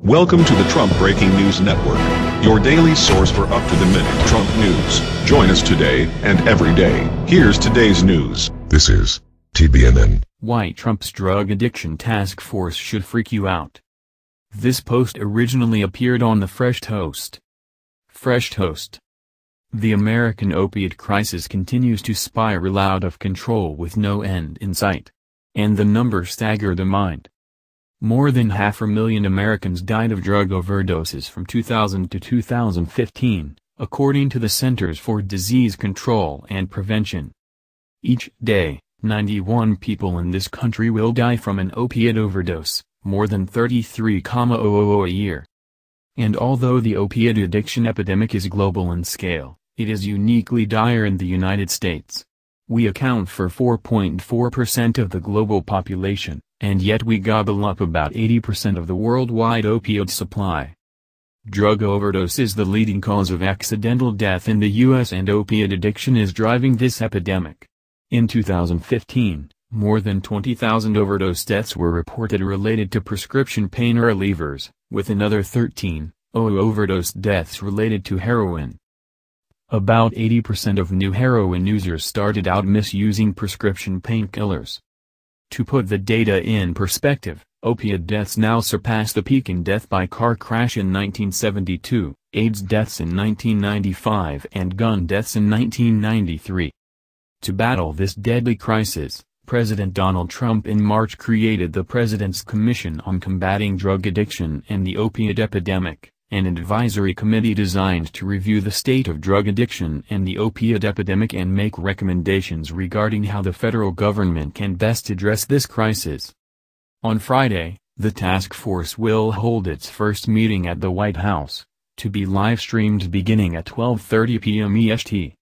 Welcome to the Trump Breaking News Network, your daily source for up-to-the-minute Trump news. Join us today and every day. Here's today's news. This is TBNN. Why Trump's drug addiction task force should freak you out. This post originally appeared on the Fresh Toast. Fresh Toast. The American opiate crisis continues to spiral out of control with no end in sight. And the numbers stagger the mind. More than 500,000 Americans died of drug overdoses from 2000 to 2015, according to the Centers for Disease Control and Prevention. Each day, 91 people in this country will die from an opiate overdose, more than 33,000 a year. And although the opiate addiction epidemic is global in scale, it is uniquely dire in the United States. We account for 4.4% of the global population, and yet we gobble up about 80% of the worldwide opioid supply. Drug overdose is the leading cause of accidental death in the U.S. and opiate addiction is driving this epidemic. In 2015, more than 20,000 overdose deaths were reported related to prescription pain relievers, with another 13,000 overdose deaths related to heroin. About 80% of new heroin users started out misusing prescription painkillers. To put the data in perspective, opiate deaths now surpass the peak in death by car crash in 1972, AIDS deaths in 1995 and gun deaths in 1993. To battle this deadly crisis, President Donald Trump in March created the President's Commission on Combating Drug Addiction and the Opiate Epidemic, an advisory committee designed to review the state of drug addiction and the opiate epidemic and make recommendations regarding how the federal government can best address this crisis. On Friday, the task force will hold its first meeting at the White House, to be live-streamed beginning at 12:30 p.m. EST.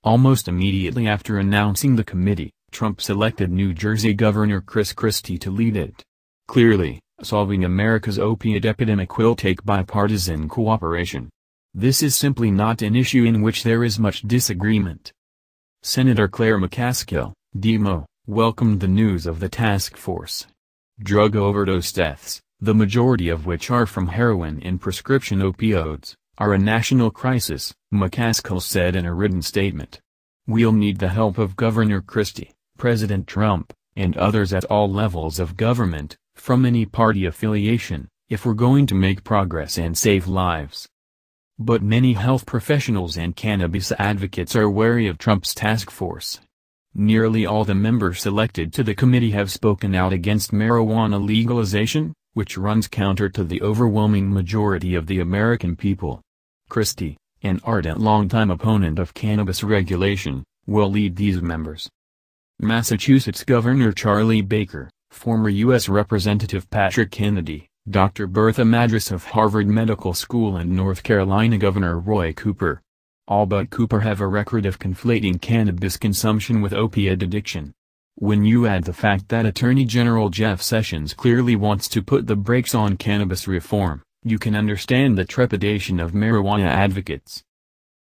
Almost immediately after announcing the committee, Trump selected New Jersey Governor Chris Christie to lead it. Clearly, solving America's opiate epidemic will take bipartisan cooperation. This is simply not an issue in which there is much disagreement. Senator Claire McCaskill, Demo, welcomed the news of the task force. Drug overdose deaths, the majority of which are from heroin and prescription opioids, are a national crisis, McCaskill said in a written statement. We'll need the help of Governor Christie, President Trump, and others at all levels of government, from any party affiliation, if we're going to make progress and save lives. But many health professionals and cannabis advocates are wary of Trump's task force. Nearly all the members selected to the committee have spoken out against marijuana legalization, which runs counter to the overwhelming majority of the American people. Christie, an ardent longtime opponent of cannabis regulation, will lead these members. Massachusetts Governor Charlie Baker, former U.S. Representative Patrick Kennedy, Dr. Bertha Madras of Harvard Medical School and North Carolina Governor Roy Cooper. All but Cooper have a record of conflating cannabis consumption with opiate addiction. When you add the fact that Attorney General Jeff Sessions clearly wants to put the brakes on cannabis reform, you can understand the trepidation of marijuana advocates.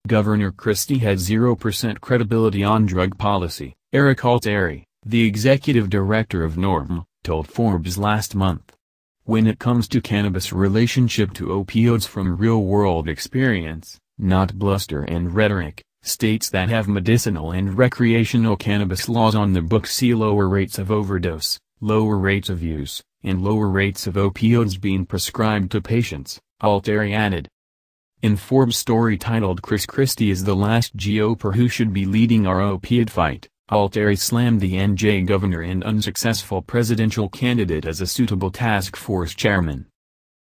Governor Christie has 0% credibility on drug policy, Eric Altieri, the executive director of NORM, told Forbes last month. When it comes to cannabis' relationship to opioids from real-world experience, not bluster and rhetoric, states that have medicinal and recreational cannabis laws on the books see lower rates of overdose, lower rates of use, and lower rates of opioids being prescribed to patients, Altieri added. In Forbes' story titled "Chris Christie is the last GOPer who should be leading our opiate fight," Altieri slammed the NJ governor and unsuccessful presidential candidate as a suitable task force chairman.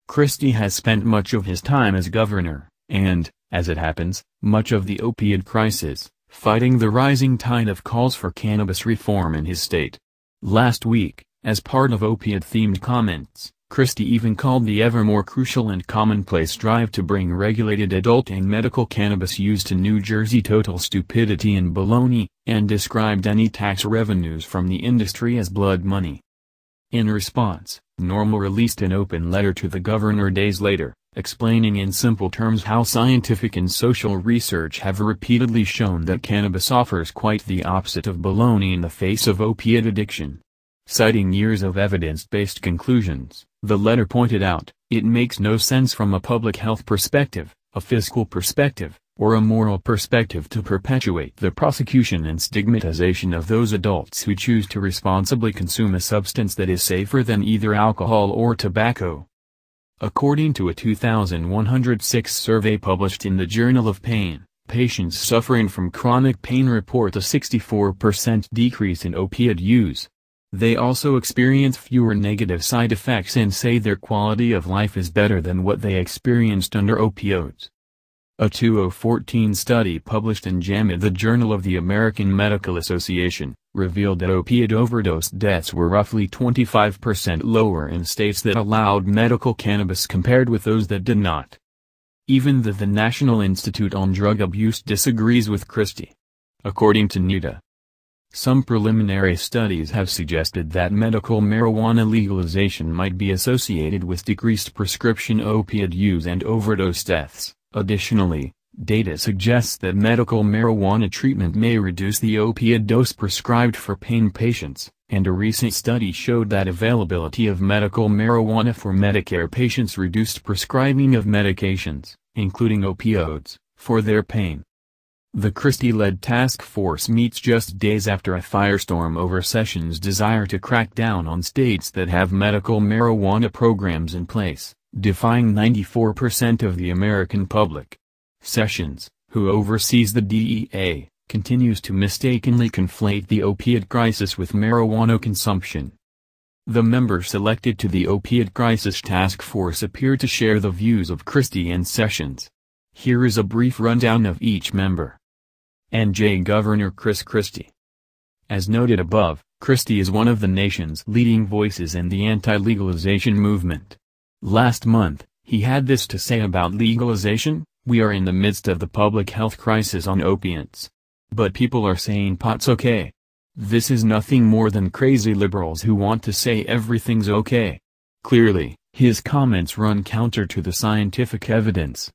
Christie has spent much of his time as governor, and, as it happens, much of the opiate crisis, fighting the rising tide of calls for cannabis reform in his state. Last week, as part of opiate-themed comments, Christie even called the ever more crucial and commonplace drive to bring regulated adult and medical cannabis use to New Jersey total stupidity and baloney, and described any tax revenues from the industry as blood money. In response, NORM released an open letter to the governor days later, explaining in simple terms how scientific and social research have repeatedly shown that cannabis offers quite the opposite of baloney in the face of opiate addiction. Citing years of evidence-based conclusions, The letter pointed out, it makes no sense from a public health perspective, a fiscal perspective, or a moral perspective to perpetuate the prosecution and stigmatization of those adults who choose to responsibly consume a substance that is safer than either alcohol or tobacco. According to a 2106 survey published in the Journal of Pain, patients suffering from chronic pain report a 64% decrease in opiate use. They also experience fewer negative side effects and say their quality of life is better than what they experienced under opioids. A 2014 study published in JAMA, the Journal of the American Medical Association, revealed that opiate overdose deaths were roughly 25% lower in states that allowed medical cannabis compared with those that did not. Even the National Institute on Drug Abuse disagrees with Christie. According to NIDA, some preliminary studies have suggested that medical marijuana legalization might be associated with decreased prescription opiate use and overdose deaths. Additionally, data suggests that medical marijuana treatment may reduce the opiate dose prescribed for pain patients, and a recent study showed that availability of medical marijuana for Medicare patients reduced prescribing of medications, including opioids, for their pain. The Christie-led task force meets just days after a firestorm over Sessions' desire to crack down on states that have medical marijuana programs in place, defying 94% of the American public. Sessions, who oversees the DEA, continues to mistakenly conflate the opiate crisis with marijuana consumption. The members selected to the Opiate Crisis Task Force appear to share the views of Christie and Sessions. Here is a brief rundown of each member. NJ Governor Chris Christie. As noted above, Christie is one of the nation's leading voices in the anti-legalization movement. Last month, he had this to say about legalization: "We are in the midst of the public health crisis on opiates. But people are saying pot's okay. This is nothing more than crazy liberals who want to say everything's okay." Clearly, his comments run counter to the scientific evidence.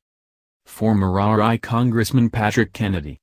Former RI Congressman Patrick Kennedy.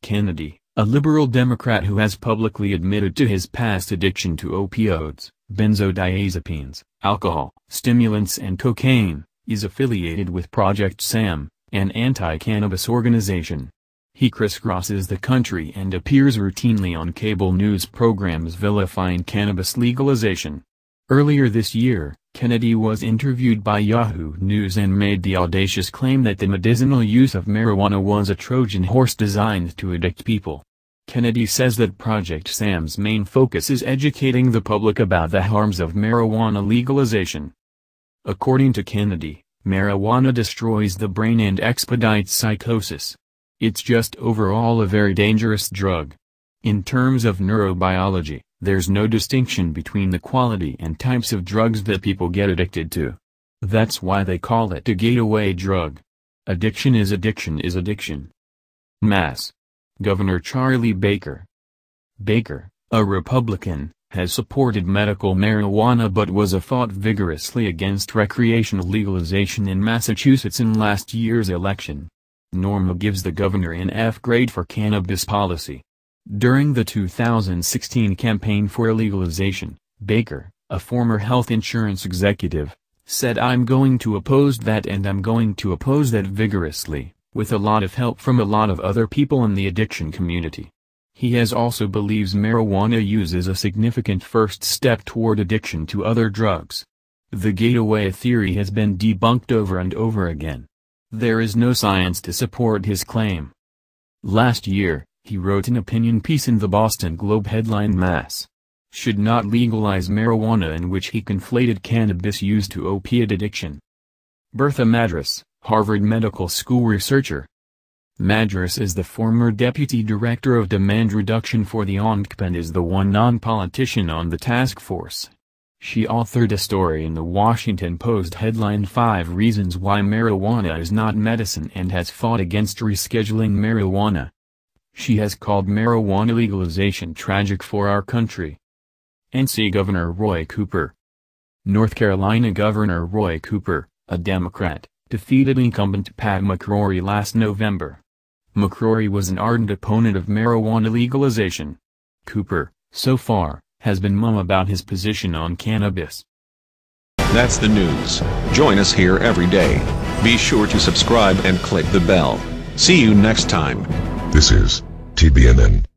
Kennedy, a liberal Democrat who has publicly admitted to his past addiction to opioids, benzodiazepines, alcohol, stimulants and cocaine, is affiliated with Project SAM, an anti-cannabis organization. He crisscrosses the country and appears routinely on cable news programs vilifying cannabis legalization. Earlier this year, Kennedy was interviewed by Yahoo News and made the audacious claim that the medicinal use of marijuana was a Trojan horse designed to addict people. Kennedy says that Project SAM's main focus is educating the public about the harms of marijuana legalization. According to Kennedy, marijuana destroys the brain and expedites psychosis. It's just overall a very dangerous drug. In terms of neurobiology, there's no distinction between the quality and types of drugs that people get addicted to. That's why they call it a gateway drug. Addiction is addiction is addiction. Mass. Governor Charlie Baker. Baker, a Republican, has supported medical marijuana but fought vigorously against recreational legalization in Massachusetts in last year's election. Norma gives the governor an F grade for cannabis policy. During the 2016 campaign for legalization, Baker, a former health insurance executive, said, "I'm going to oppose that, and I'm going to oppose that vigorously, with a lot of help from a lot of other people in the addiction community." He also believes marijuana use is a significant first step toward addiction to other drugs. The gateway theory has been debunked over and over again. There is no science to support his claim. Last year, he wrote an opinion piece in the Boston Globe headlined "Mass. Should Not Legalize Marijuana," in which he conflated cannabis use to opiate addiction. Bertha Madras, Harvard Medical School researcher. Madras is the former deputy director of demand reduction for the ONCP and is the one non-politician on the task force. She authored a story in the Washington Post headlined "5 Reasons Why Marijuana is Not Medicine" and has fought against rescheduling marijuana. She has called marijuana legalization tragic for our country. NC Governor Roy Cooper. North Carolina Governor Roy Cooper, a Democrat, defeated incumbent Pat McCrory last November. McCrory was an ardent opponent of marijuana legalization. Cooper, so far, has been mum about his position on cannabis. That's the news. Join us here every day. Be sure to subscribe and click the bell. See you next time. This is TBNN.